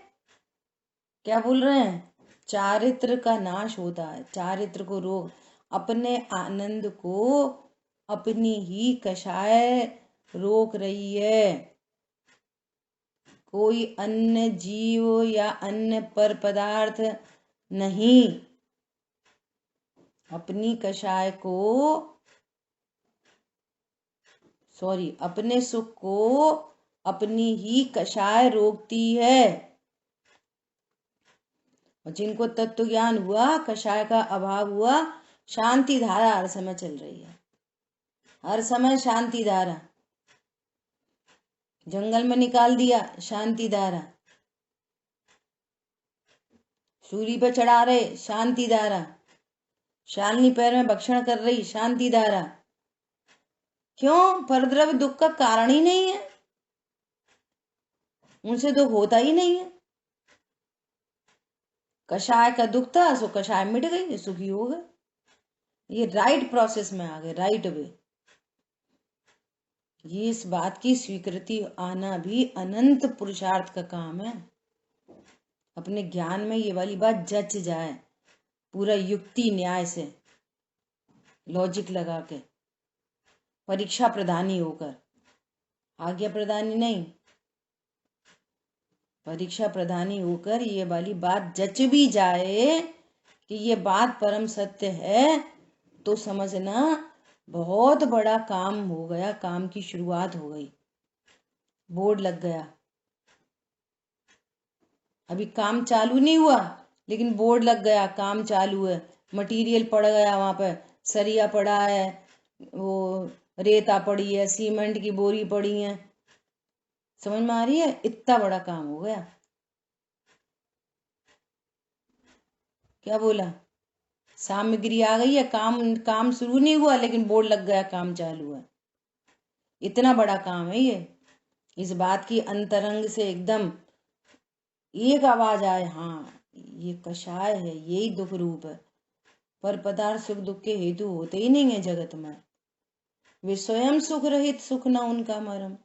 क्या बोल रहे हैं? चारित्र का नाश होता है, चारित्र को रोग। अपने आनंद को अपनी ही कषाय रोक रही है। कोई अन्य जीव या अन्य पर पदार्थ नहीं, अपनी कषाय को, सॉरी, अपने सुख को अपनी ही कषाय रोकती है। और जिनको तत्व ज्ञान हुआ, कषाय का अभाव हुआ, शांति धारा हर समय चल रही है, हर समय शांति धारा। जंगल में निकाल दिया, शांति धारा। सूली पे चढ़ा रहे, शांति धारा। शालिनी पैर में भक्षण कर रही, शांति धारा। क्यों? परद्रव्य दुख का कारण ही नहीं है, उनसे दुख होता ही नहीं है। कषाय का दुख था, सो कषाय मिट गई, सुखी हो गए। ये राइट प्रोसेस में आ गए, राइट वे। ये इस बात की स्वीकृति आना भी अनंत पुरुषार्थ का काम है। अपने ज्ञान में ये वाली बात जच जाए, पूरा युक्ति न्याय से, लॉजिक लगा के, परीक्षा प्रधानी होकर, आज्ञा प्रदानी नहीं, परीक्षा प्रधानी होकर ये वाली बात जच भी जाए कि ये बात परम सत्य है, तो समझना बहुत बड़ा काम हो गया, काम की शुरुआत हो गई, बोर्ड लग गया। अभी काम चालू नहीं हुआ, लेकिन बोर्ड लग गया, काम चालू है। मटेरियल पड़ गया, वहां पर सरिया पड़ा है, वो रेता पड़ी है, सीमेंट की बोरी पड़ी है। समझ में आ रही है? इतना बड़ा काम हो गया। क्या बोला? सामग्री आ गई है, काम शुरू नहीं हुआ, लेकिन बोर्ड लग गया, काम चालू है। इतना बड़ा काम है ये। इस बात की अंतरंग से एकदम एक आवाज आए, हाँ ये कषाय है, यही दुख रूप है। पर पदार्थ सुख दुख के हेतु होते ही नहीं है जगत में, वे स्वयं सुख रहित, सुख न उनका मरम।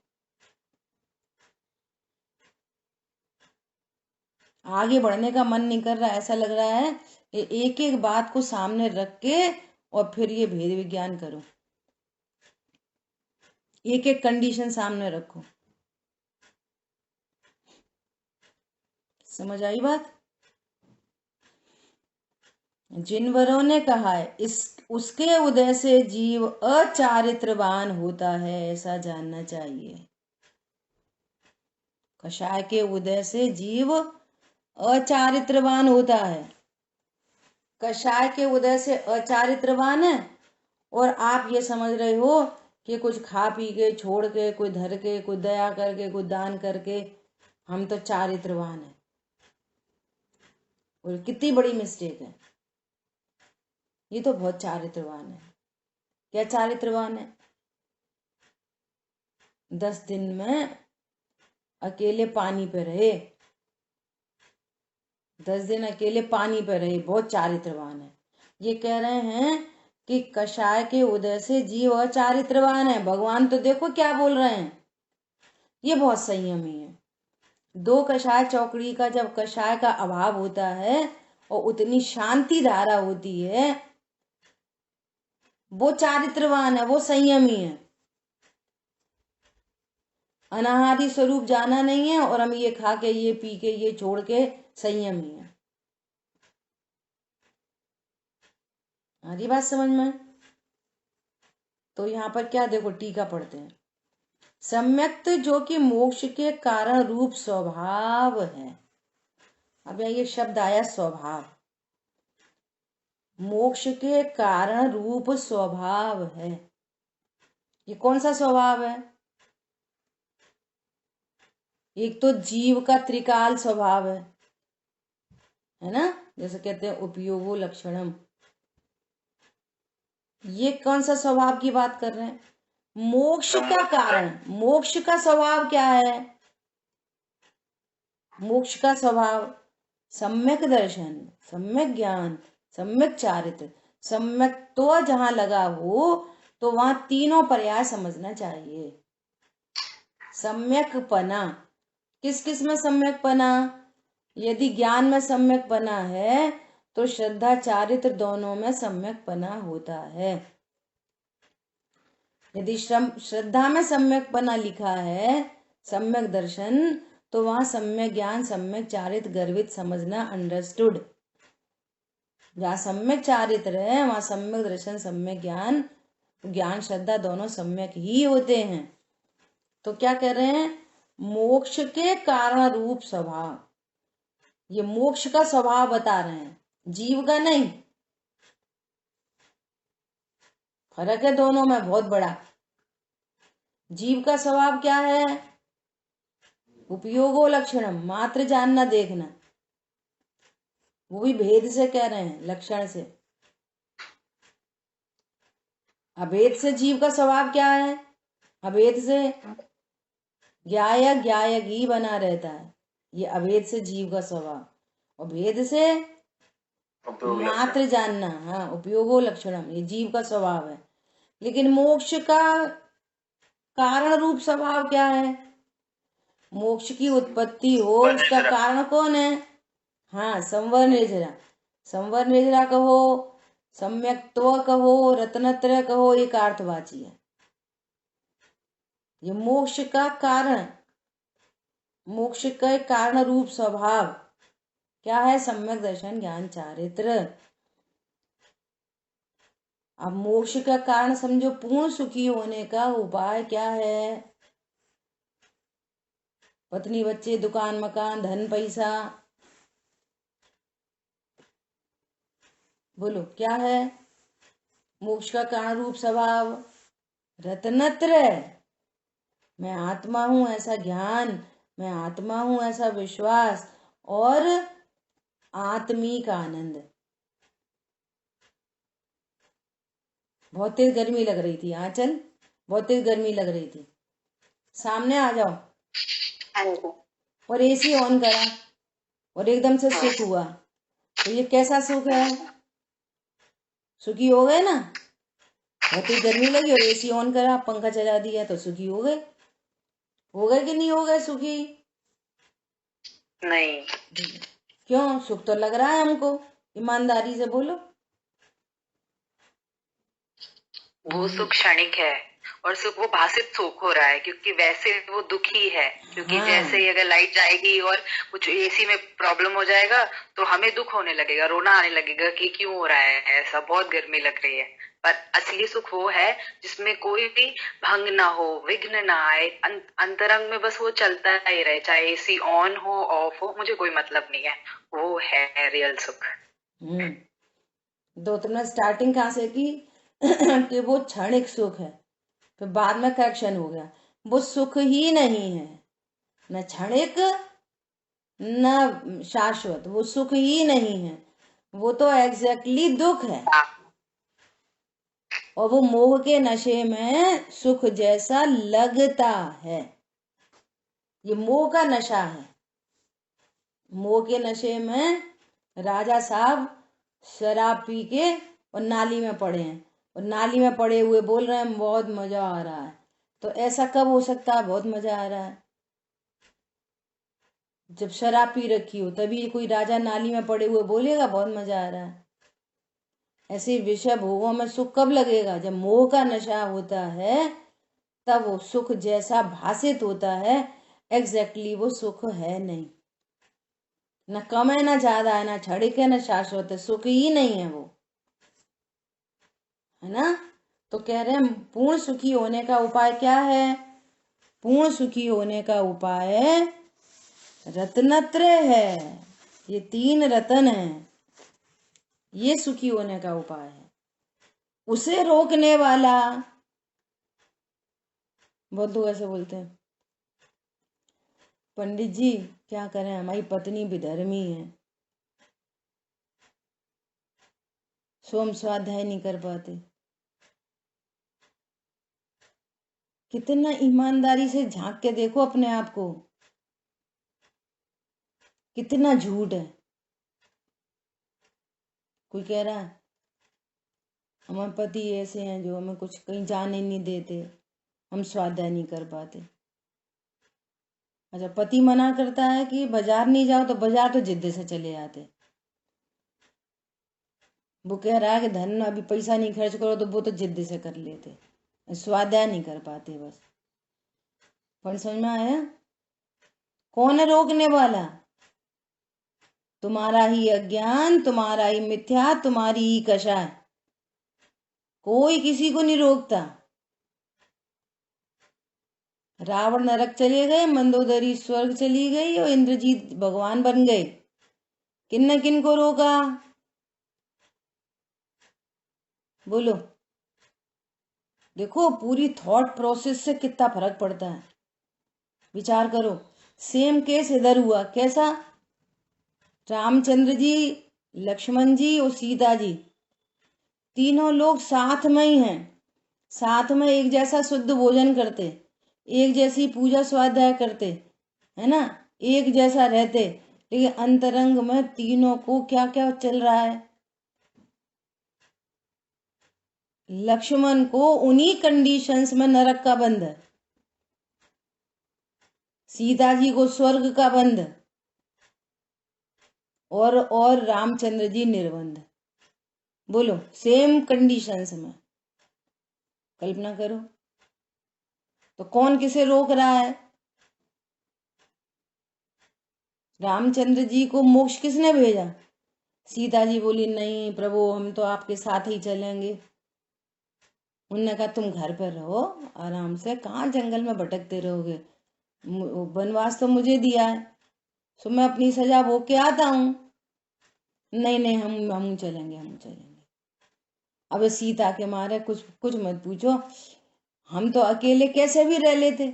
आगे बढ़ने का मन नहीं कर रहा, ऐसा लग रहा है एक एक बात को सामने रख के और फिर ये भेद विज्ञान करो, एक एक कंडीशन सामने रखो। समझ आई बात? जिनवरों ने कहा है उसके उदय से जीव अचारित्रवान होता है, ऐसा जानना चाहिए। कषाय के उदय से जीव अचारित्रवान होता है। कषाय के उदय से अचारित्रवान है, और आप ये समझ रहे हो कि कुछ खा पी के छोड़ के, कोई धर के, कोई दया करके, कोई दान करके हम तो चारित्रवान है। और कितनी बड़ी मिस्टेक है। ये तो बहुत चारित्रवान है। क्या चारित्रवान है? 10 दिन में अकेले पानी पे रहे, 10 दिन अकेले पानी पे रहे, बहुत चारित्रवान है। ये कह रहे हैं कि कषाय के उदय से जीव अचारित्रवान है। भगवान तो देखो क्या बोल रहे हैं, ये बहुत संयमी है। 2 कषाय चौकड़ी का जब कषाय का अभाव होता है और उतनी शांति धारा होती है, वो चारित्रवान है, वो संयमी है। अनाहारी स्वरूप जाना नहीं है और हम ये खा के, ये पी के, ये छोड़ के संयमी है। आ रही बात समझ में? तो यहाँ पर क्या देखो, टीका पढ़ते हैं। सम्यक्त जो कि मोक्ष के कारण रूप स्वभाव है। अब ये शब्द आया स्वभाव, मोक्ष के कारण रूप स्वभाव है। ये कौन सा स्वभाव है? एक तो जीव का त्रिकाल स्वभाव है ना, जैसे कहते हैं उपयोगो लक्षणम। ये कौन सा स्वभाव की बात कर रहे हैं? मोक्ष का कारण, मोक्ष का स्वभाव क्या है? मोक्ष का स्वभाव सम्यक दर्शन, सम्यक ज्ञान, सम्यक चारित्र। सम्यक तो जहां लगा हो तो वहां तीनों पर्याय समझना चाहिए। सम्यक पना, किस किस में सम्यक पना? यदि ज्ञान में सम्यक पना है तो श्रद्धा चारित्र दोनों में सम्यक पना होता है। यदि श्रद्धा में सम्यक पना लिखा है, सम्यक दर्शन, तो वहां सम्यक ज्ञान, सम्यक चारित्र, गर्वित समझना, अंडरस्टूड। जहाँ सम्यक चारित्र है वहां सम्यक दर्शन, सम्यक ज्ञान, ज्ञान श्रद्धा दोनों सम्यक ही होते हैं। तो क्या कह रहे हैं? मोक्ष के कारण रूप स्वभाव, ये मोक्ष का स्वभाव बता रहे हैं, जीव का नहीं। फर्क है दोनों में बहुत बड़ा। जीव का स्वभाव क्या है? उपयोगो लक्षणम, मात्र जानना देखना, वो भी भेद से कह रहे हैं, लक्षण से। अभेद से जीव का स्वभाव क्या है? अभेद से ज्ञायक ज्ञायक ही बना रहता है, ये अभेद से जीव का स्वभाव। और भेद से मात्र जानना, हाँ, उपयोगो लक्षणम, ये जीव का स्वभाव है। लेकिन मोक्ष का कारण रूप स्वभाव क्या है? मोक्ष की उत्पत्ति हो उसका कारण कौन है? हाँ, संवर निर्जरा। संवर निर्जरा कहो, सम्यक्त्व कहो, रत्नत्रय कहो, एक अर्थवाची है। ये मोक्ष का कारण, मोक्ष का कारण रूप स्वभाव क्या है? सम्यक दर्शन, ज्ञान, चारित्र। अब मोक्ष का कारण समझो, पूर्ण सुखी होने का उपाय क्या है? पत्नी, बच्चे, दुकान, मकान, धन, पैसा, बोलो क्या है मोक्ष का कारण रूप स्वभाव? रत्नत्रय, मैं आत्मा हूं ऐसा ज्ञान, मैं आत्मा हूं ऐसा विश्वास, और आत्मिक आनंद। बहुत तेज गर्मी लग रही थी आंचल, बहुत तेज गर्मी लग रही थी। सामने आ जाओ। और एसी ऑन करा और एकदम से सुख हुआ, तो ये कैसा सुख है? सुखी हो गए ना? बहुत तेज गर्मी लगी और एसी ऑन करा, पंखा चला दिया, तो सुखी हो गए। हो गए कि नहीं हो गए सुखी? नहीं। क्यों? सुख तो लग रहा है हमको, ईमानदारी से बोलो। वो सुख क्षणिक है और सुख वो भाषित सुख हो रहा है, क्योंकि वैसे वो दुखी है। क्योंकि हाँ। जैसे ही अगर लाइट जाएगी और कुछ एसी में प्रॉब्लम हो जाएगा तो हमें दुख होने लगेगा, रोना आने लगेगा कि क्यों हो रहा है ऐसा, बहुत गर्मी लग रही है। पर असली सुख वो है जिसमें कोई भी भंग ना हो, विघ्न ना आए, अंतरंग में बस वो चलता ही रहे, चाहे एसी ऑन हो ऑफ हो, मुझे कोई मतलब नहीं है। वो है रियल सुख। तो तुमने स्टार्टिंग कहाँ से की कि वो क्षणिक सुख है, फिर बाद में करेक्शन हो गया। वो सुख ही नहीं है, न क्षणिक न शाश्वत, वो सुख ही नहीं है, वो तो एग्जैक्टली दुख है। और वो मोह के नशे में सुख जैसा लगता है। ये मोह का नशा है। मोह के नशे में राजा साहब शराब पी के और नाली में पड़े हैं, और नाली में पड़े हुए बोल रहे हैं बहुत मजा आ रहा है। तो ऐसा कब हो सकता है बहुत मजा आ रहा है? जब शराब पी रखी हो तभी कोई राजा नाली में पड़े हुए बोलेगा बहुत मजा आ रहा है। ऐसे विषय भोगों में सुख कब लगेगा? जब मोह का नशा होता है तब वो सुख जैसा भासित होता है, एग्जैक्टली वो सुख है नहीं। न कम है, न ज्यादा है, न क्षणिक है, न शाश्वत है, सुख ही नहीं है वो, है ना। तो कह रहे हैं पूर्ण सुखी होने का उपाय क्या है? पूर्ण सुखी होने का उपाय रत्नत्रय है। ये 3 रतन हैं, ये सुखी होने का उपाय है। उसे रोकने वाला, बहुत लोग ऐसे बोलते हैं पंडित जी क्या करें, हमारी पत्नी विधर्मी है, सोम स्वाध्याय नहीं कर पाते। कितना ईमानदारी से झांक के देखो अपने आप को, कितना झूठ है। कोई कह रहा है हमारे पति ऐसे हैं जो हमें कुछ कहीं जाने नहीं देते, हम स्वाध्याय नहीं कर पाते। अच्छा, पति मना करता है कि बाजार नहीं जाओ तो बाजार तो जिद्द से चले जाते। वो कह रहा है कि धन अभी पैसा नहीं खर्च करो तो वो तो जिद्द से कर लेते, स्वाध्याय नहीं कर पाते बस। पर समझ में आया? कौन है रोकने वाला? तुम्हारा ही अज्ञान, तुम्हारा ही मिथ्या, तुम्हारी ही कषाय। कोई किसी को नहीं रोकता। रावण नरक चले गए, मंदोदरी स्वर्ग चली गई और इंद्रजीत भगवान बन गए। किन न किन को रोका? बोलो। देखो पूरी थॉट प्रोसेस से कितना फर्क पड़ता है, विचार करो। सेम केस इधर हुआ, कैसा? रामचंद्र जी, लक्ष्मण जी और सीता जी, तीनों लोग साथ में ही हैं, साथ में एक जैसा शुद्ध भोजन करते, एक जैसी पूजा स्वाध्याय करते, है ना, एक जैसा रहते, लेकिन अंतरंग में तीनों को क्या क्या चल रहा है? लक्ष्मण को उन्हीं कंडीशंस में नरक का बंध, सीता जी को स्वर्ग का बंध, और रामचंद्र जी निर्बंध। बोलो, सेम कंडीशंस में, कल्पना करो। तो कौन किसे रोक रहा है? रामचंद्र जी को मोक्ष किसने भेजा? सीता जी बोली नहीं प्रभु हम तो आपके साथ ही चलेंगे। उन्होंने कहा तुम घर पर रहो आराम से, कहाँ जंगल में भटकते रहोगे, वनवास तो मुझे दिया है, सो मैं अपनी सजा भोग के आता हूँ। नहीं नहीं हम चलेंगे, हम चलेंगे। अब सीता के मारे कुछ कुछ मत पूछो, हम तो अकेले कैसे भी रह लेते।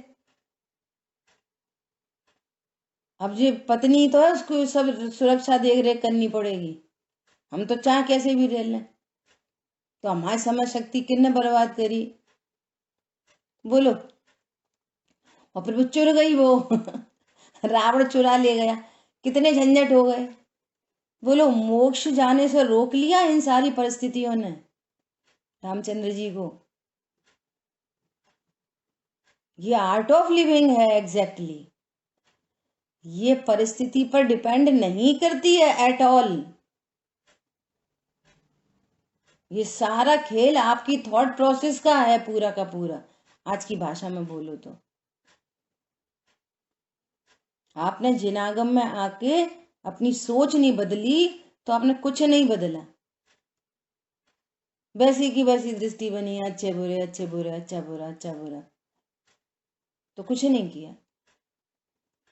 अब ये पत्नी तो है, उसको सब सुरक्षा देख रेख करनी पड़ेगी, हम तो चाहे कैसे भी रह लें। तो हमारी समय शक्ति किसने बर्बाद करी? बोलो। और फिर वो चुर गई वो रावण चुरा ले गया, कितने झंझट हो गए। बोलो, मोक्ष जाने से रोक लिया इन सारी परिस्थितियों ने रामचंद्र जी को। ये आर्ट ऑफ लिविंग है एग्जैक्टली। ये परिस्थिति पर डिपेंड नहीं करती है एट ऑल। ये सारा खेल आपकी थॉट प्रोसेस का है पूरा का पूरा। आज की भाषा में बोलो तो आपने जिनागम में आके अपनी सोच नहीं बदली तो आपने कुछ नहीं बदला। वैसी की वैसी दृष्टि बनी, अच्छे बुरे अच्छे बुरे, अच्छा बुरा अच्छा बुरा, तो कुछ नहीं किया।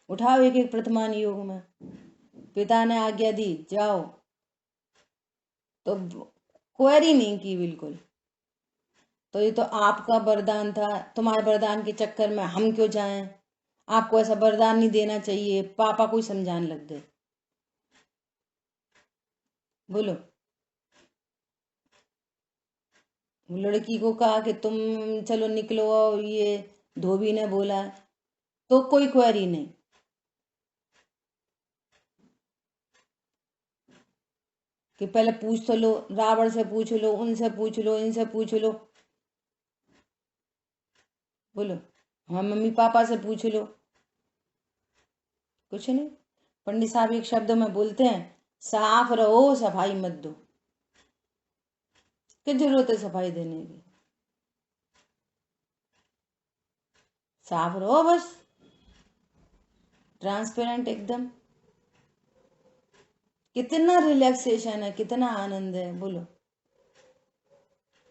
उठाओ एक एक वर्तमान योग में, पिता ने आज्ञा दी जाओ तो क्वेरी नहीं की बिल्कुल। तो ये तो आपका वरदान था, तुम्हारे वरदान के चक्कर में हम क्यों जाएं, आपको ऐसा वरदान नहीं देना चाहिए, पापा कोई समझाने लग गए। बोलो। लड़की को कहा कि तुम चलो निकलो, ये धोबी ने बोला तो कोई क्वेरी नहीं। कि पहले पूछ तो लो, रावण से पूछ लो, उनसे पूछ लो, इनसे पूछ लो। बोलो, हाँ मम्मी पापा से पूछ लो, कुछ नहीं। पंडित साहब एक शब्द में बोलते हैं, साफ रहो, सफाई मत दो। क्या जरूरत है सफाई देने की? साफ रहो बस, ट्रांसपेरेंट एकदम। कितना रिलैक्सेशन है, कितना आनंद है। बोलो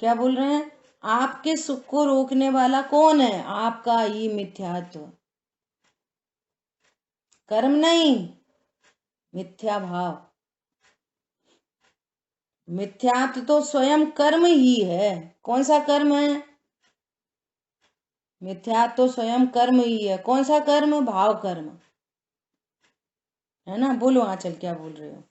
क्या बोल रहे हैं? आपके सुख को रोकने वाला कौन है? आपका ही मिथ्यात्व, कर्म नहीं, मिथ्या भाव। मिथ्यात्व तो स्वयं कर्म ही है। कौन सा कर्म है? मिथ्यात्व तो स्वयं कर्म ही है। कौन सा कर्म? भाव कर्म, है ना? बोलो आंचल, क्या बोल रहे हो?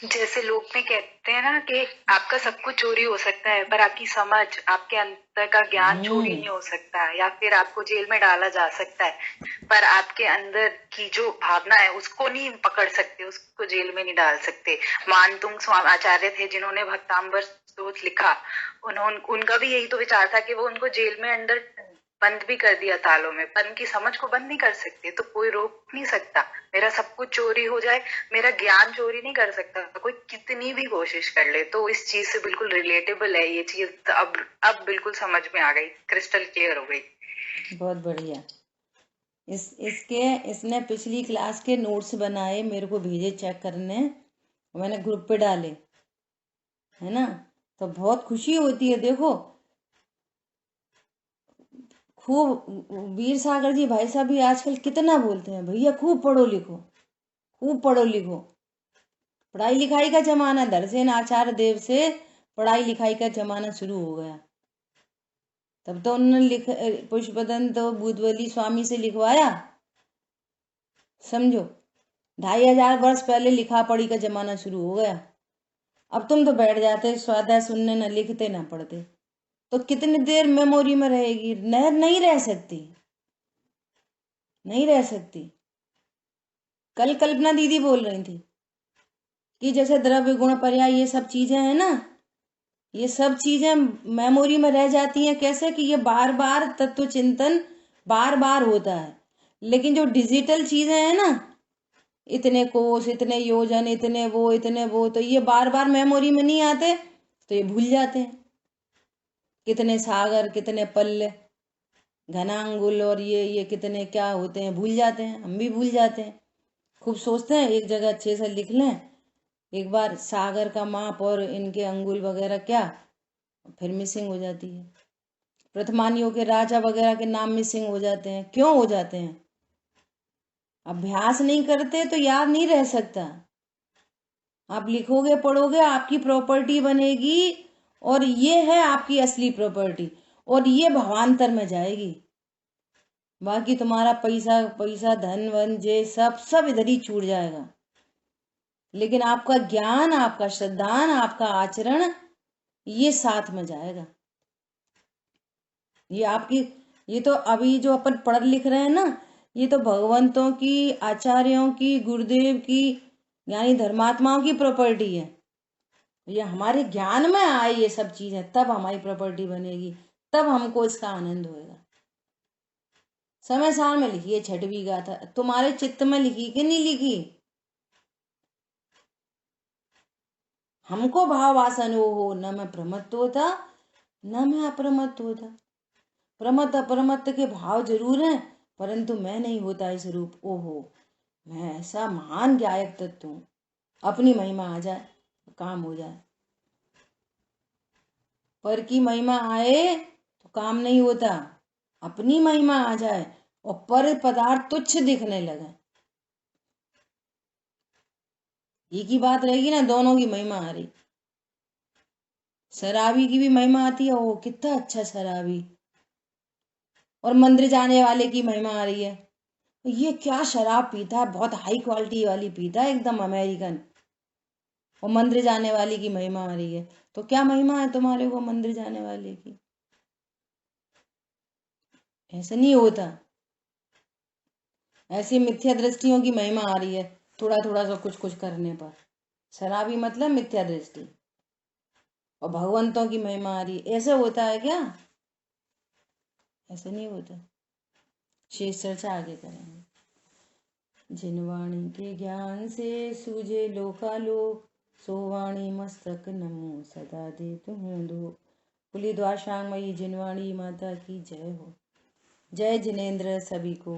जैसे लोग में कहते हैं ना कि आपका सब कुछ चोरी हो सकता है पर आपकी समझ, आपके अंदर का ज्ञान चोरी नहीं हो सकता, या फिर आपको जेल में डाला जा सकता है पर आपके अंदर की जो भावना है उसको नहीं पकड़ सकते, उसको जेल में नहीं डाल सकते। मानतुंग स्वामी आचार्य थे जिन्होंने भक्तांबर स्तोत्र लिखा, उनका भी यही तो विचार था कि वो उनको जेल में अंदर बंद भी कर दिया तालों में, पर उनकी समझ को बंद नहीं कर सकते, तो कोई रोक नहीं सकता। मेरा सब कुछ चोरी हो जाए, मेरा ज्ञान चोरी नहीं कर सकता, कोई कितनी भी कोशिश कर ले। तो इस चीज से बिल्कुल रिलेटेबल है ये चीज। अब बिल्कुल समझ में आ गई, क्रिस्टल क्लियर हो गई। बहुत बढ़िया। इसने पिछली क्लास के नोट्स बनाए, मेरे को भेजे चेक करने, मैंने ग्रुप पे डाले, है ना? तो बहुत खुशी होती है। देखो खूब वीर सागर जी भाई साहब भी आजकल कितना बोलते हैं, भैया खूब पढ़ो लिखो, खूब पढ़ो लिखो। पढ़ाई लिखाई का जमाना, धरसेन आचार्य देव से पढ़ाई लिखाई का जमाना शुरू हो गया। तब तो उन्होंने पुष्पदंत तो बुद्धवली स्वामी से लिखवाया, समझो 2500 वर्ष पहले लिखा पढ़ी का जमाना शुरू हो गया। अब तुम तो बैठ जाते स्वाध्याय सुनने, ना लिखते ना पढ़ते, तो कितनी देर मेमोरी में रहेगी? नहीं रह सकती, नहीं रह सकती। कल कल्पना दीदी बोल रही थी कि जैसे द्रव्य गुण पर्याय ये सब चीजें हैं ना, ये सब चीजें मेमोरी में रह जाती हैं। कैसे? कि ये बार बार तत्व चिंतन बार बार होता है। लेकिन जो डिजिटल चीजें हैं ना, इतने कोष, इतने योजन, इतने वो, तो ये बार बार मेमोरी में नहीं आते, तो ये भूल जाते हैं। कितने सागर, कितने पल्ले, घनांगुल, और ये कितने क्या होते हैं, भूल जाते हैं। हम भी भूल जाते हैं। खूब सोचते हैं एक जगह अच्छे से लिख लें एक बार सागर का माप और इनके अंगुल वगैरह, क्या फिर मिसिंग हो जाती है। प्रथमानियों के राजा वगैरह के नाम मिसिंग हो जाते हैं। क्यों हो जाते हैं? अभ्यास नहीं करते तो याद नहीं रह सकता। आप लिखोगे पढ़ोगे, आपकी प्रॉपर्टी बनेगी, और ये है आपकी असली प्रॉपर्टी, और ये भावांतर में जाएगी। बाकी तुम्हारा पैसा पैसा धन वन जे सब इधर ही छूट जाएगा। लेकिन आपका ज्ञान, आपका श्रद्धान, आपका आचरण, ये साथ में जाएगा। ये तो अभी जो अपन पढ़ लिख रहे हैं ना, ये तो भगवंतों की, आचार्यों की, गुरुदेव की, यानी धर्मात्माओं की प्रॉपर्टी है। ये हमारे ज्ञान में आए ये सब चीजें, तब हमारी प्रॉपर्टी बनेगी, तब हमको इसका आनंद होएगा। समय सार में लिखी है छठवीं गाथा, तुम्हारे चित्त में लिखी कि नहीं लिखी? हमको भाव वासन हो, न मैं प्रमत्त होता न मैं अप्रमत्त होता। प्रमत्त अपरमत्त के भाव जरूर हैं, परंतु मैं नहीं होता इस रूप। ओहो, मैं ऐसा महान गायक तत्व हूं। अपनी महिमा आ जाए, काम हो जाए। पर की महिमा आए तो काम नहीं होता। अपनी महिमा आ जाए और पर पदार्थ तुच्छ दिखने लगे, एक ही बात रहेगी ना, दोनों की महिमा आ रही। शराबी की भी महिमा आती है, ओ कितना अच्छा शराबी, और मंदिर जाने वाले की महिमा आ रही है, ये क्या शराब पीता है, बहुत हाई क्वालिटी वाली पीता है, एकदम अमेरिकन। और मंदिर जाने वाली की महिमा आ रही है, तो क्या महिमा है तुम्हारे को मंदिर जाने वाले की? ऐसा नहीं होता। ऐसी मिथ्या दृष्टियों की महिमा आ रही है, थोड़ा थोड़ा सा कुछ कुछ करने पर। शराबी मतलब मिथ्या दृष्टि, और भगवंतों की महिमा आ रही है। ऐसे होता है क्या? ऐसा नहीं होता। शेष चर्चा आगे करेंगे। जिनवाणी के ज्ञान से सूझे लोकालोक, सोवाणी मस्तक नमो सदा दे तुम्हें दो। बोली द्वाशांग मई जिनवाणी माता की जय हो। जय जिनेंद्र सभी को।